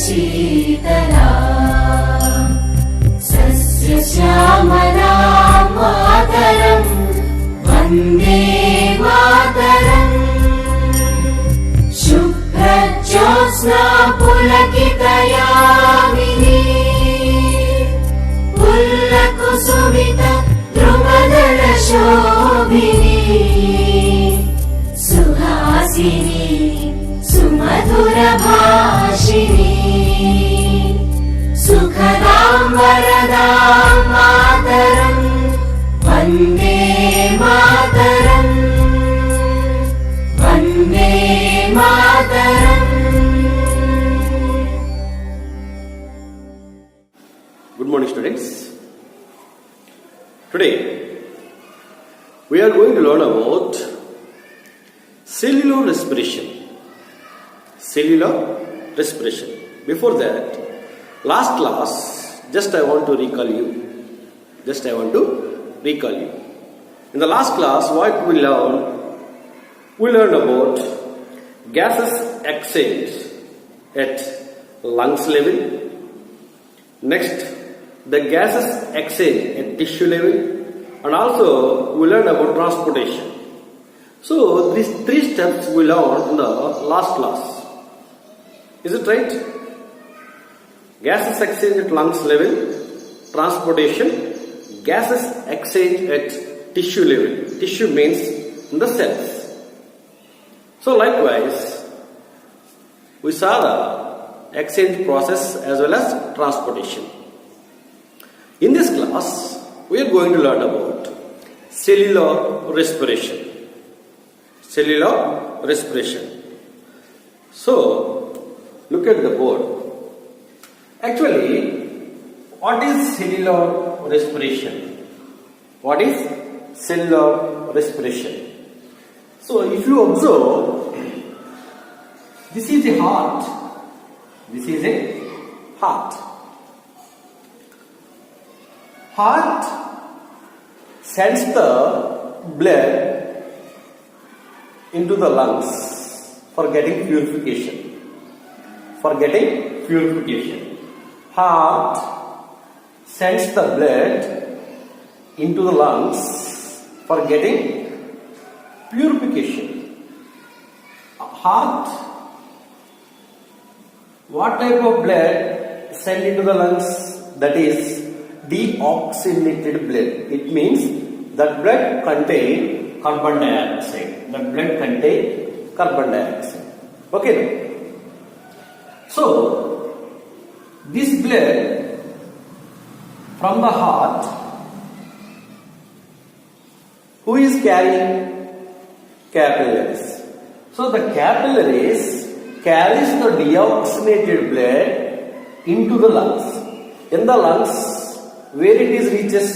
Sheetla सस्यश्यामला Mataram Vande Mataram शुभ्रज्योत्स्ना पुलकितयामिनी पुल्लकुसुमित द्रुमदलशोभिनी Suhasini सुमधुरभाषिणी सुखदां वरदां Mataram Vande Mataram Vande Mataram. Good morning, students. Today we are going to learn about cellular respiration. Cellular respiration. Before that, last class, just I want to recall you. In the last class, what we learned? We learned about gases exchange at lungs level. Next, the gases exchange at tissue level, and also we learned about transportation. So these three steps we learned in the last class. Is it right? Gases exchange at lungs level, transportation, gases exchange at tissue level. Tissue means in the cells. So likewise, we saw the exchange process as well as transportation. In this class, we are going to learn about cellular respiration. Cellular respiration. So, look at the board. Actually, what is cellular respiration? What is cellular respiration? So, if you observe, this is a heart. This is a heart. Heart sends the blood into the lungs for getting purification. Heart sends the blood into the lungs for getting purification. Heart, what type of blood sent into the lungs? That is deoxygenated blood. It means that blood contains carbon dioxide. Okay. So, this blood from the heart, who is carrying? Capillaries. So, the capillaries carries the deoxygenated blood into the lungs. In the lungs, where it is reaches?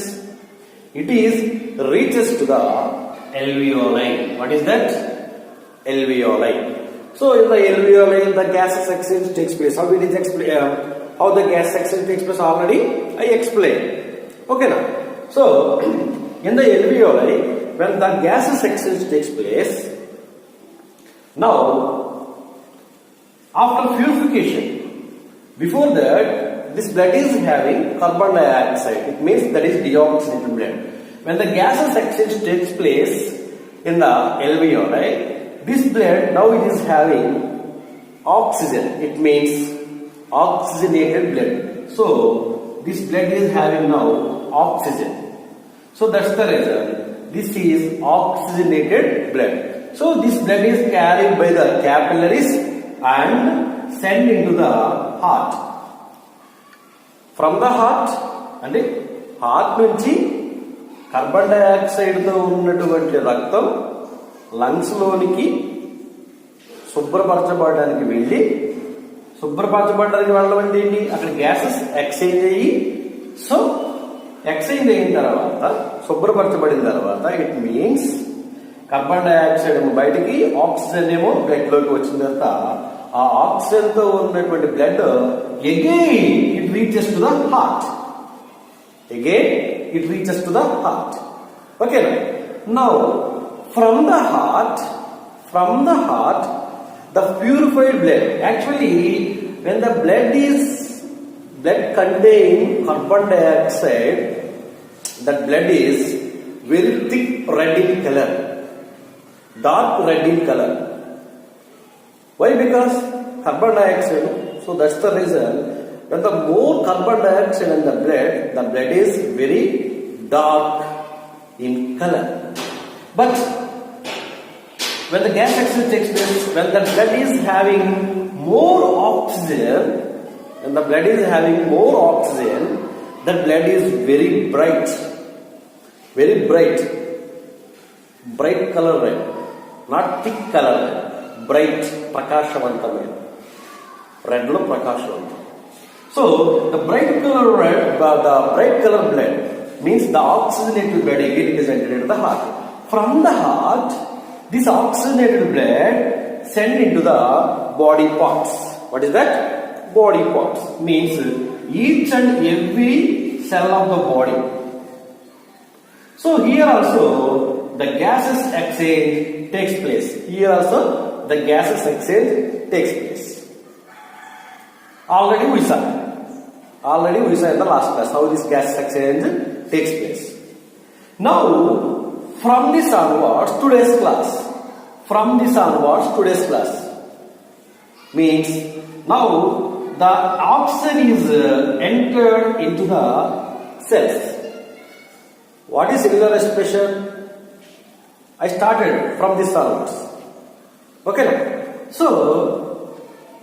It is reaches to the alveoli. What is that? Alveoli. So in the alveoli, the gases exchange takes place. How the gas exchange takes place already I explained. Okay now. So in the alveoli, when the gases exchange takes place, now after purification, before that, this blood is having carbon dioxide. It means that is deoxygenated blood. When the gases exchange takes place in the alveoli, this blood now it is having oxygen. It means oxygenated blood. So this blood is having now oxygen. So that's the reason this is oxygenated blood. So this blood is carried by the capillaries and sent into the heart. From the heart, అంటే heart నుంచి carbon డయాక్సైడ్తో ఉన్నటువంటి రక్తం lungs లోనికి శుభ్రపరచబడడానికి వెళ్ళడం అంటే ఏంటి? అక్కడ gases exchange అయ్యి, సో ఎక్స్చేంజ్ అయిన తర్వాత శుభ్రపరచబడిన తర్వాత ఇట్ మీన్స్ కార్బన్ డయాక్సైడ్ ఏమో బయటికి, ఆక్సిజన్ ఏమో బ్లడ్ లోకి వచ్చిన తర్వాత ఆ ఆక్సిజన్ తో ఉన్నటువంటి blood again it reaches to the heart. Okay, now from the heart the purified blood, actually when the blood contain carbon dioxide, that blood is very thick red in color, dark red in color. Why? Because carbon dioxide. So that's the reason. When the more carbon dioxide in the blood is very dark in color. But when the gas exchange takes place, when the blood is having more oxygen, the blood is very bright color red, not thick color red, bright, prakashavantam, red lo prakashavantam. So the bright color red, the bright color blood means the oxygenated blood again is entered into the heart. From the heart, this oxygenated blood sent into the body parts. What is that? Body parts means each and every cell of the body. So here also the gases exchange takes place. Here also the gases exchange takes place. Already we saw in the last class how this gas exchange takes place. Now, from this onwards, today's class means now the oxygen is entered into the cells. What is cellular respiration? I started from this onwards. Okay. So,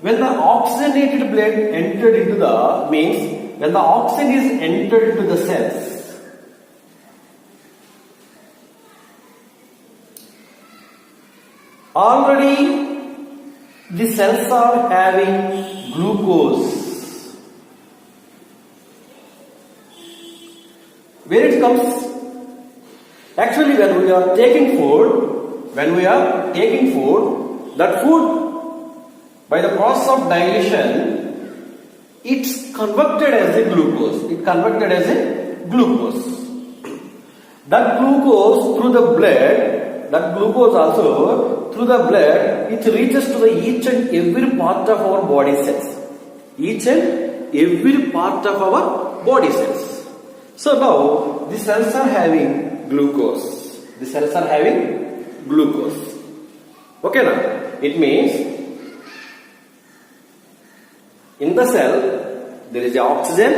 when the oxygenated blood entered into the means when the oxygen is entered into the cells, already the cells are having glucose. Where it comes? Actually, when we are taking food, that food by the process of dilution, it's converted as a glucose. That glucose through the blood, it reaches to the each and every part of our body cells. So now, the cells are having glucose. Okay now? It means in the cell there is oxygen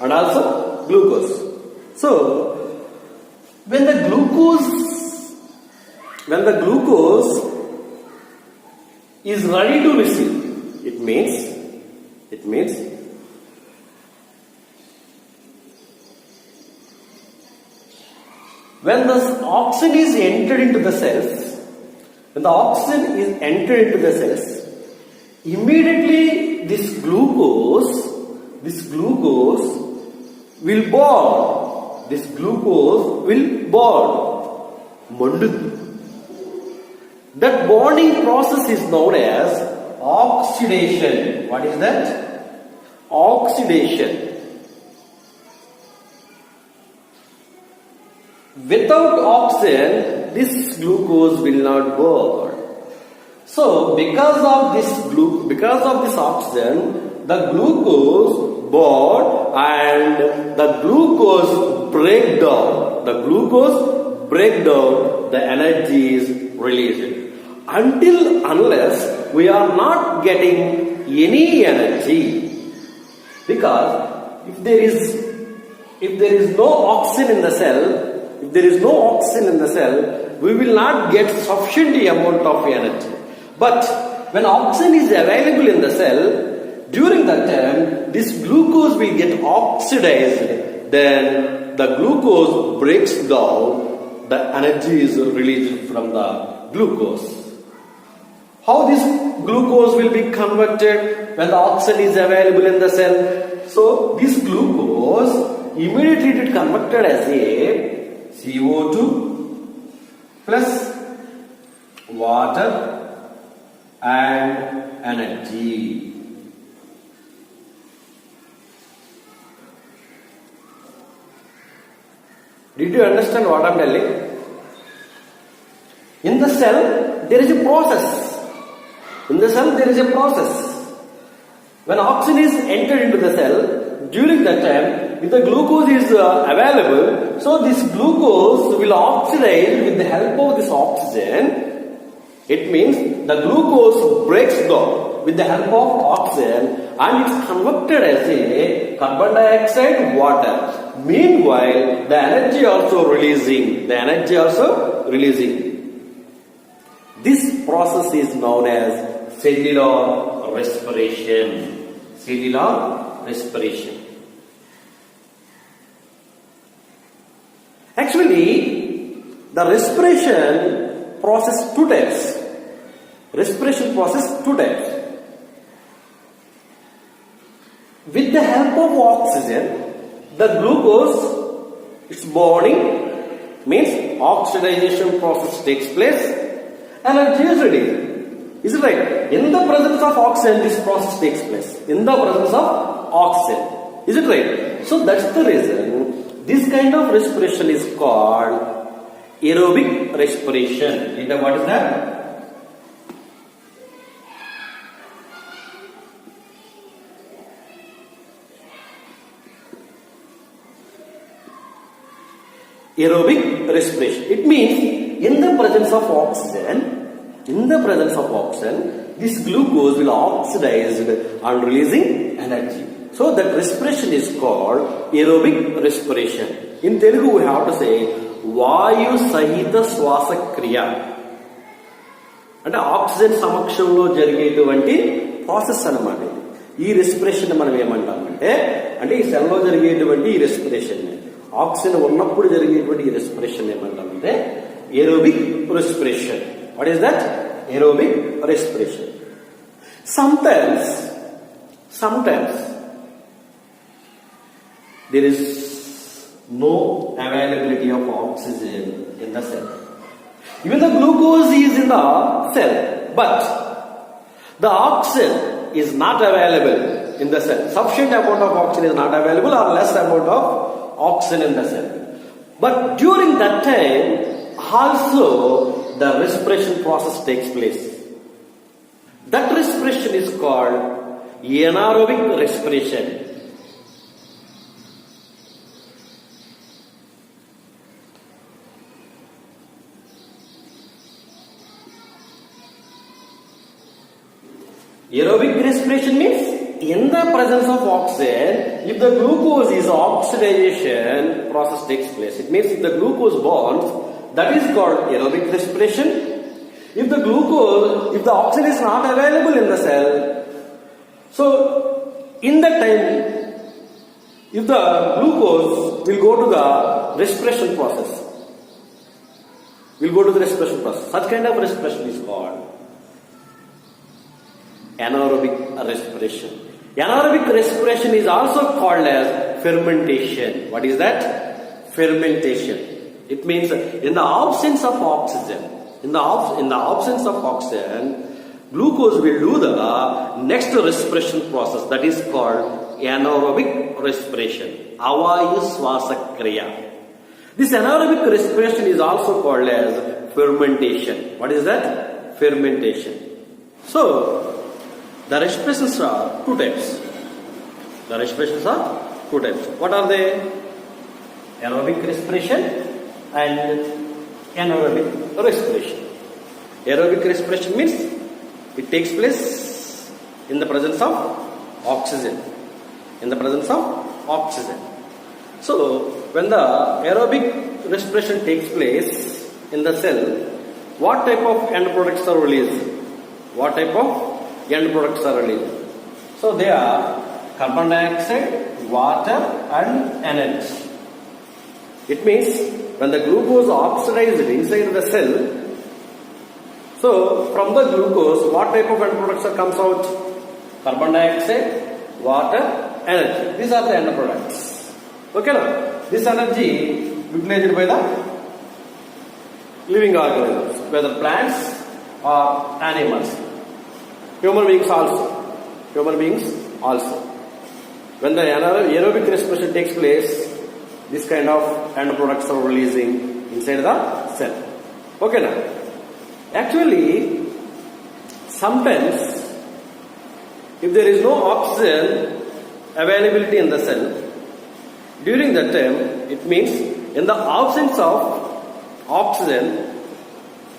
and also glucose. So when the glucose is ready to receive, it means when the oxygen is entered into the cells, immediately this glucose will bond. That bonding process is known as oxidation. What is that? Oxidation. Without oxygen, this glucose will not burn. So, because of this oxygen, the glucose burn and the glucose breakdown, the energy is released. Unless we are not getting any energy, because if there is no oxygen in the cell, we will not get sufficient amount of energy. But when oxygen is available in the cell, during that time, this glucose will get oxidized. Then the glucose breaks down, the energy is released from the glucose. How this glucose will be converted when the oxygen is available in the cell? So this glucose immediately it converted as a CO2 plus water and energy. Did you understand what I am telling? In the cell, there is a process. When oxygen is entered into the cell, during that time, if the glucose is available, so this glucose will oxidize with the help of this oxygen. It means the glucose breaks down with the help of oxygen and it's converted as a carbon dioxide water. Meanwhile, the energy also releasing. This process is known as cellular respiration. Cellular respiration. Actually, the respiration process two types. With the help of oxygen, the glucose is burning, means oxidization process takes place, energy is released. Is it right? In the presence of oxygen, this process takes place. In the presence of oxygen. Is it right? So that's the reason this kind of respiration is called aerobic respiration. What is that? Aerobic respiration. It means in the presence of oxygen, this glucose will oxidize and releasing energy. So that respiration is called aerobic respiration. In Telugu we have to say Vayu Sahita Swasakriya. అంటే oxygen సమక్షంలో జరిగేటువంటి process అన్నమాట. ఈ respiration మనం ఏమంటామంటే అంటే ఈ సెల్లో జరిగేటువంటి ఈ రెస్పిరేషన్, ఆక్సిజన్ ఉన్నప్పుడు జరిగేటువంటి ఈ రెస్పిరేషన్ ఏమంటామంటే aerobic respiration. What is that? Aerobic respiration. Sometimes there is no availability of oxygen in the cell. Even the glucose is in the cell, but the oxygen is not available in the cell. Sufficient amount of oxygen is not available or less amount of oxygen in the cell. But during that time, also the respiration process takes place. That respiration is called anaerobic respiration. Aerobic respiration means in the presence of oxygen, if the glucose is oxidation process takes place. It means if the glucose burns, that is called aerobic respiration. If the oxygen is not available in the cell, so in that time, if the glucose will go to the respiration process, such kind of respiration is called anaerobic respiration. Anaerobic respiration is also called as fermentation. What is that? Fermentation. It means in the absence of oxygen, glucose will do the next respiration process, that is called anaerobic respiration. Avayu Swasakriya. This anaerobic respiration is also called as fermentation. What is that? Fermentation. So the respirations are two types. What are they? Aerobic respiration and anaerobic respiration. Aerobic respiration means it takes place in the presence of oxygen. So when the aerobic respiration takes place in the cell, what type of end products are released? So they are carbon dioxide, water and energy. It means when the glucose oxidized inside the cell, so from the glucose, what type of end products comes out? Carbon dioxide, water, energy. These are the end products. Okay, now this energy utilized by the living organisms, whether plants or animals. Human beings also. When the aerobic respiration takes place, this kind of end products are releasing inside the cell. Okay, now actually sometimes if there is no oxygen availability in the cell, during that time, it means in the absence of oxygen,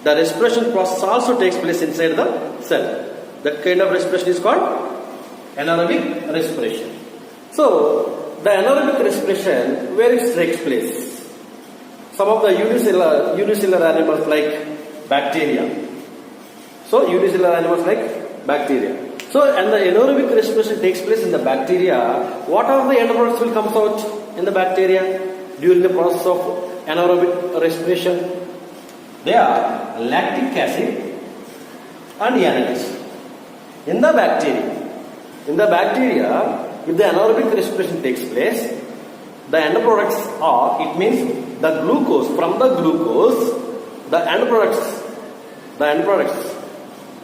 the respiration process also takes place inside the cell. That kind of respiration is called anaerobic respiration. So, the anaerobic respiration, where it takes place? Some of the unicellular animals like bacteria. So, unicellular animals like bacteria. So, and the anaerobic respiration takes place in the bacteria. What are the end products will come out in the bacteria during the process of anaerobic respiration? They are lactic acid and NH. In the bacteria, if the anaerobic respiration takes place, the end products are, it means the glucose, from the glucose, the end products,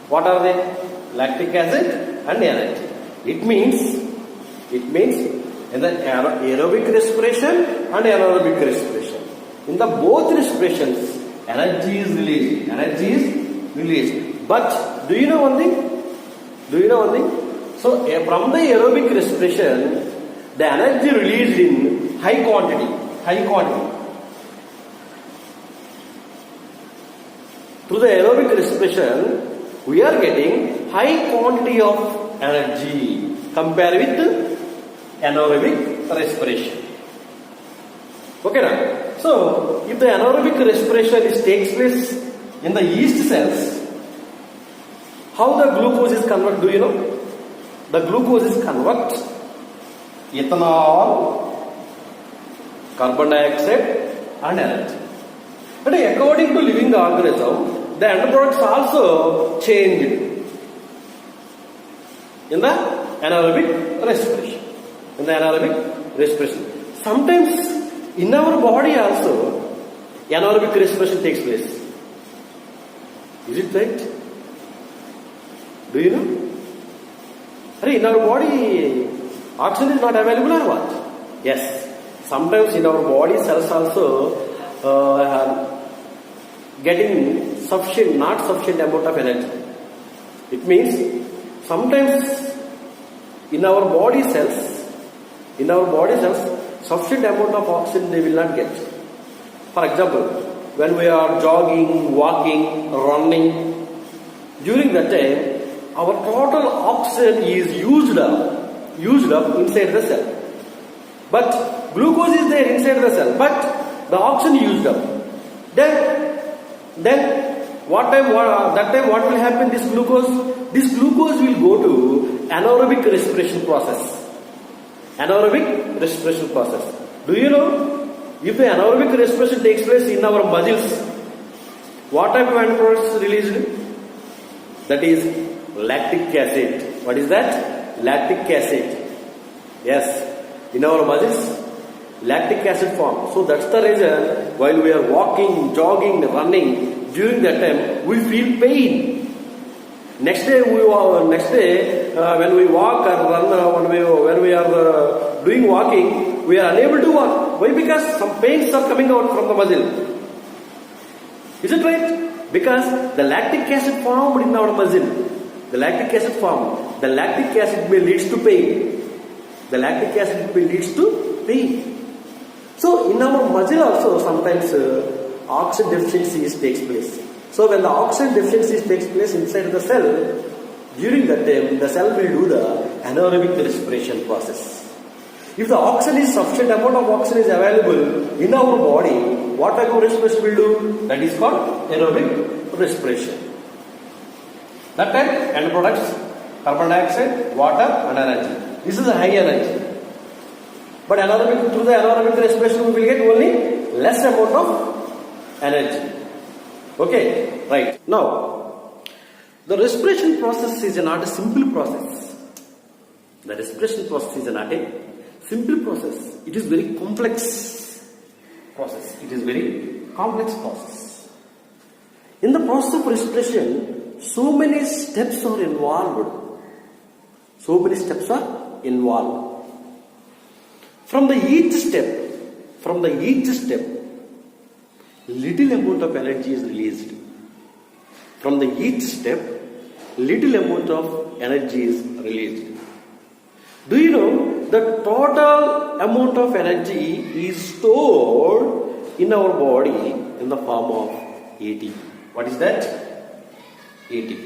what are they? Lactic acid and NH. It means in the aerobic respiration and anaerobic respiration, in the both respirations, energy is released. But do you know one thing? So from the aerobic respiration, the energy released in high quantity. Through the aerobic respiration, we are getting high quantity of energy compared with anaerobic respiration. Okay now? So, if the anaerobic respiration takes place in the yeast cells, how the glucose is converted, do you know? The glucose is converted ethanol, carbon dioxide and energy. But according to living organism, the end products also changed in the anaerobic respiration. Sometimes in our body also, anaerobic respiration takes place. Is it right? Do you know? In our body, oxygen is not available or what? Yes. Sometimes in our body cells also getting not sufficient amount of energy. It means sometimes in our body cells, sufficient amount of oxygen they will not get. For example, when we are jogging, walking, running, during that time, our total oxygen is used up inside the cell. But glucose is there inside the cell, but the oxygen used up. Then what will happen? This glucose will go to anaerobic respiration process. Do you know, if the anaerobic respiration takes place in our muscles, what type of end products released? That is lactic acid. What is that? Lactic acid. Yes, in our muscles, lactic acid form. So that's the reason while we are walking, jogging, running, during that time we feel pain. Next day when we walk or run, when we are doing walking, we are unable to walk. Why? Because some pains are coming out from the muscle. Is it right? Because the lactic acid formed in our muscle. The lactic acid may leads to pain. So in our muscle also sometimes oxygen deficiency takes place. So when the oxygen deficiency takes place inside the cell, during that time the cell will do the anaerobic respiration process. If the oxygen is sufficient amount of oxygen is available in our body, what type of respiration will do? That is called aerobic respiration. That time end products, carbon dioxide, water and energy. This is a high energy. But through the anaerobic respiration we will get only less amount of energy. Okay, right. Now, the respiration process is not a simple process. The respiration process is not a simple process. It is very complex process. In the process of respiration, so many steps are involved. From each step, little amount of energy is released. energy is released. Do you know the total amount of energy is stored in our body in the form of ATP? What is that? ATP.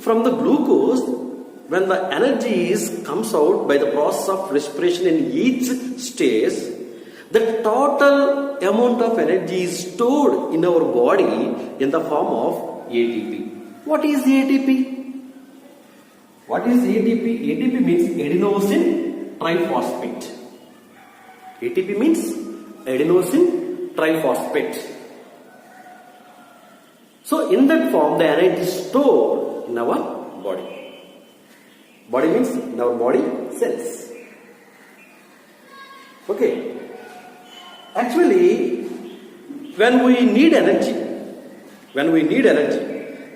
From the glucose, when the energy comes out by the process of respiration in each stage, the total amount of energy is stored in our body in the form of ATP. What is ATP? What is ATP? ATP means adenosine triphosphate. ATP means adenosine triphosphate. So in that form, the energy is stored in our body. Body means in our body cells. Okay. Actually, when we need energy,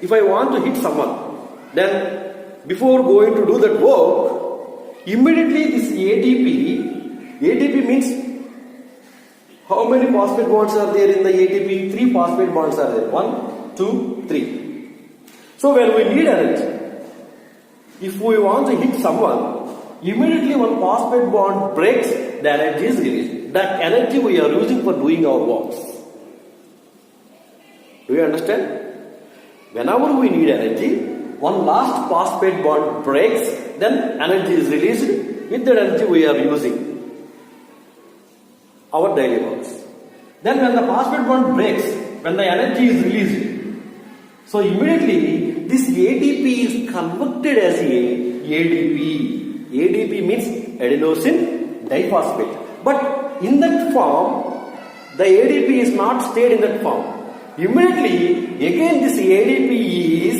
if I want to hit someone, then before going to do that work, immediately this ATP means how many phosphate bonds are there in the ATP? 3 phosphate bonds are there. 1, 2, 3. So when we need energy, if we want to hit someone, immediately one phosphate bond breaks, the energy is released. That energy we are using for doing our works. Do you understand? Whenever we need energy, one last phosphate bond breaks, then energy is released. With that energy we are using our daily works. Then when the phosphate bond breaks, when the energy is released, so immediately this ATP is converted as ADP. ADP means adenosine diphosphate. But in that form, the ADP is not stayed in that form. Immediately, again this ADP is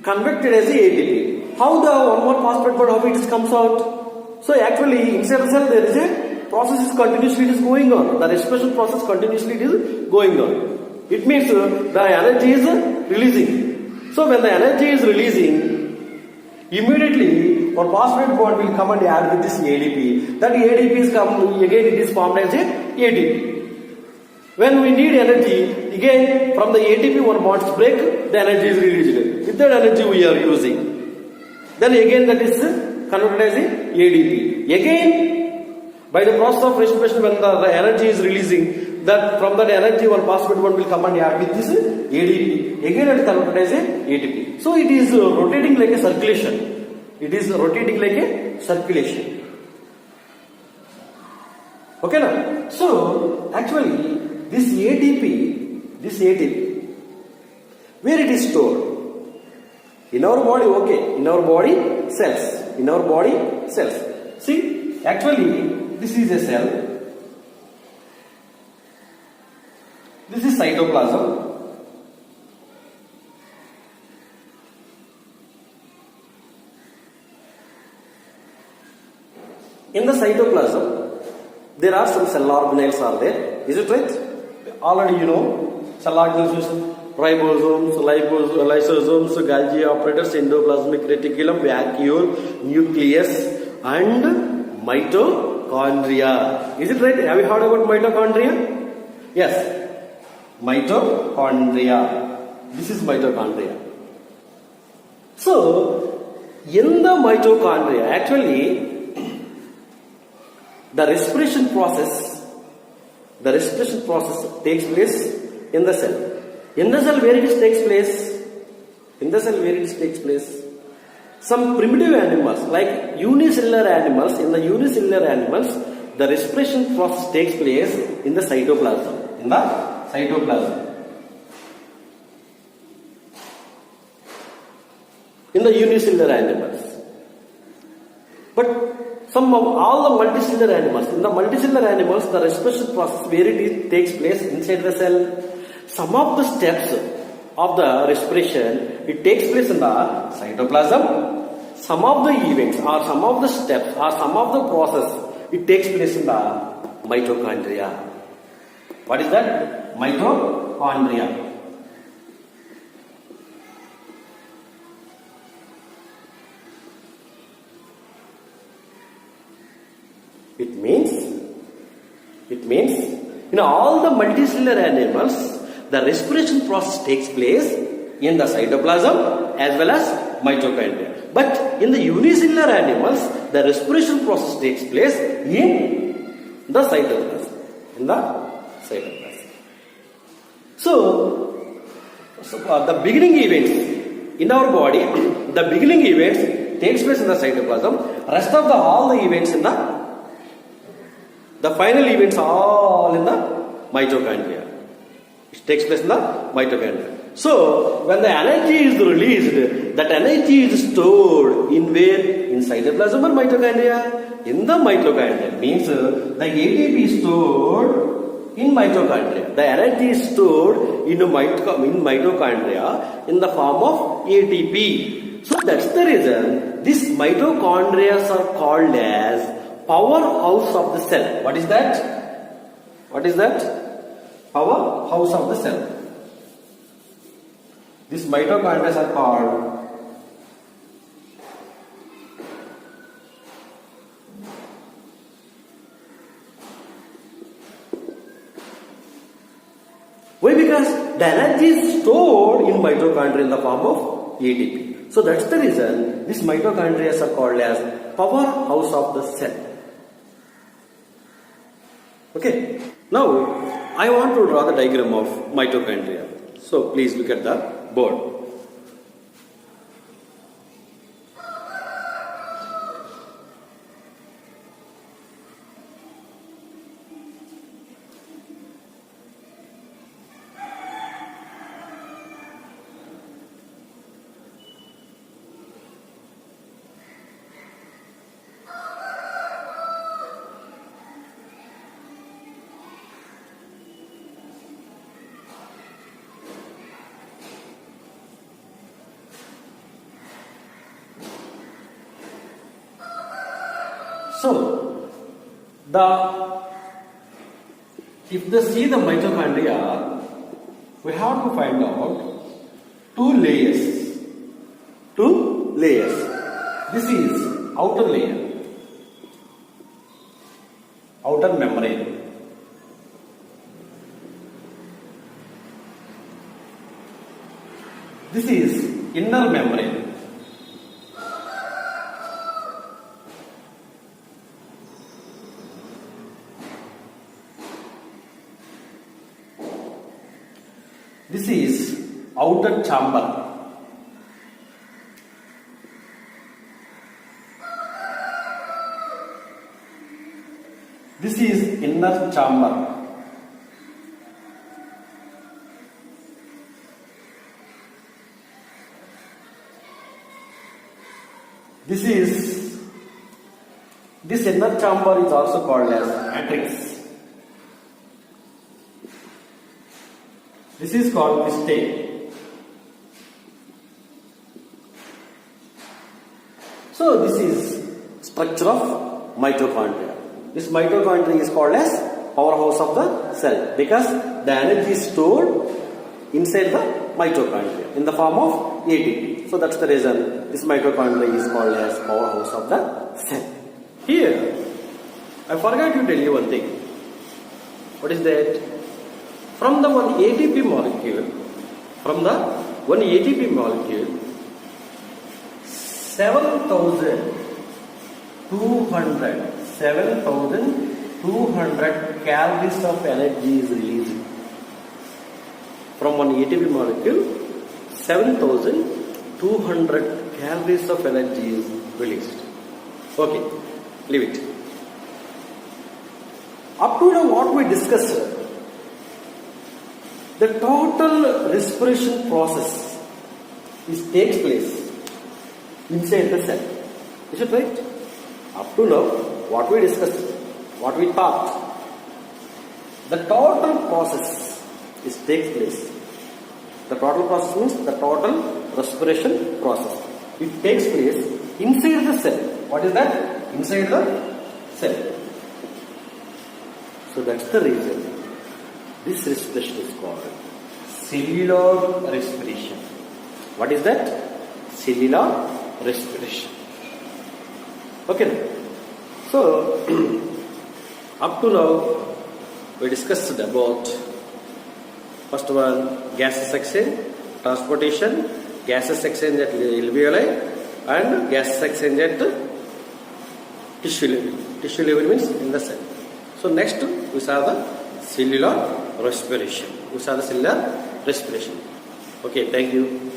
converted as ATP. How the one more phosphate bond, how it comes out? So actually, inside the cell there is a process is continuously going on. The respiration process continuously is going on. It means the energy is releasing. So when the energy is releasing, immediately one phosphate bond will come and add with this ADP. That ADP is come again, it is formed as a ATP. When we need energy, again from the ATP one bonds break, the energy is released. With that energy we are using. Then again that is converted as a ADP. Again, by the process of respiration, when the energy is releasing, that from that energy one phosphate bond will come and add with this ADP. Again it is converted as a ATP. So it is rotating like a circulation. It is rotating like a circulation. Okay now? So actually this ATP, where it is stored? In our body, okay. In our body cells. In our body cells. See, actually this is a cell. This is cytoplasm. In the cytoplasm, there are some cell organelles are there. Is it right? Already you know, cell organelles is ribosomes, lysosomes, Golgi apparatus, endoplasmic reticulum, vacuole, nucleus and mitochondria. Is it right? Have you heard about mitochondria? Yes. Mitochondria. This is mitochondria. So, in the mitochondria, actually, the respiration process takes place in the cell. In the cell, where it takes place? In the cell, where it takes place? Some primitive animals, like unicellular animals, in the unicellular animals, the respiration process takes place in the cytoplasm. In the cytoplasm. In the unicellular animals. But some of all the multicellular animals, in the multicellular animals, the respiration process where it takes place inside the cell. Some of the steps of the respiration, it takes place in the cytoplasm. Some of the events or some of the steps or some of the process, it takes place in the mitochondria. What is that? Mitochondria. It means in all the multicellular animals, the respiration process takes place in the cytoplasm as well as mitochondria. But in the unicellular animals, the respiration process takes place in the cytoplasm. In the cytoplasm. So the beginning events in our body, the beginning events takes place in the cytoplasm. Rest of all the events in the final events all in the mitochondria. It takes place in the mitochondria. So, when the energy is released, that energy is stored in where? In cytoplasm or mitochondria? In the mitochondria. Means the ATP is stored in mitochondria. The energy is stored in mitochondria in the form of ATP. So, that's the reason these mitochondria are called as powerhouse of the cell. What is that? What is that? Powerhouse of the cell. These mitochondria are called why? Because the energy is stored in mitochondria in the form of ATP. So that's the reason these mitochondria are called as powerhouse of the cell. Okay. Now I want to draw the diagram of mitochondria. So please look at the board. So, if they see the mitochondria, we have to find out two layers. Two layers. This is outer layer, outer membrane. This is inner membrane. This is outer chamber. This is inner chamber. This inner chamber is also called as matrix. This is called pistate. So this is structure of mitochondria. This mitochondria is called as powerhouse of the cell because the energy is stored inside the mitochondria in the form of ATP. So that's the reason this mitochondria is called as powerhouse of the cell. Here, I forgot to tell you one thing. What is that? From the one ATP molecule, 7,200 calories of energy is released. From one ATP molecule, 7,200 calories of energy is released. Okay, leave it. Up to now what we discussed, the total respiration process takes place inside the cell. Is it right? Up to now, what we discussed, what we thought, the total process takes place. The total process means the total respiration process. It takes place inside the cell. What is that? Inside the cell. So that's the reason this respiration is called cellular respiration. What is that? Cellular respiration. Okay. So, up to now, we discussed about first one, gases exchange, transportation, gases exchange at alveoli and gases exchange at tissue level. Tissue level means in the cell. So next we saw the cellular respiration. We saw the cellular respiration. Okay, thank you.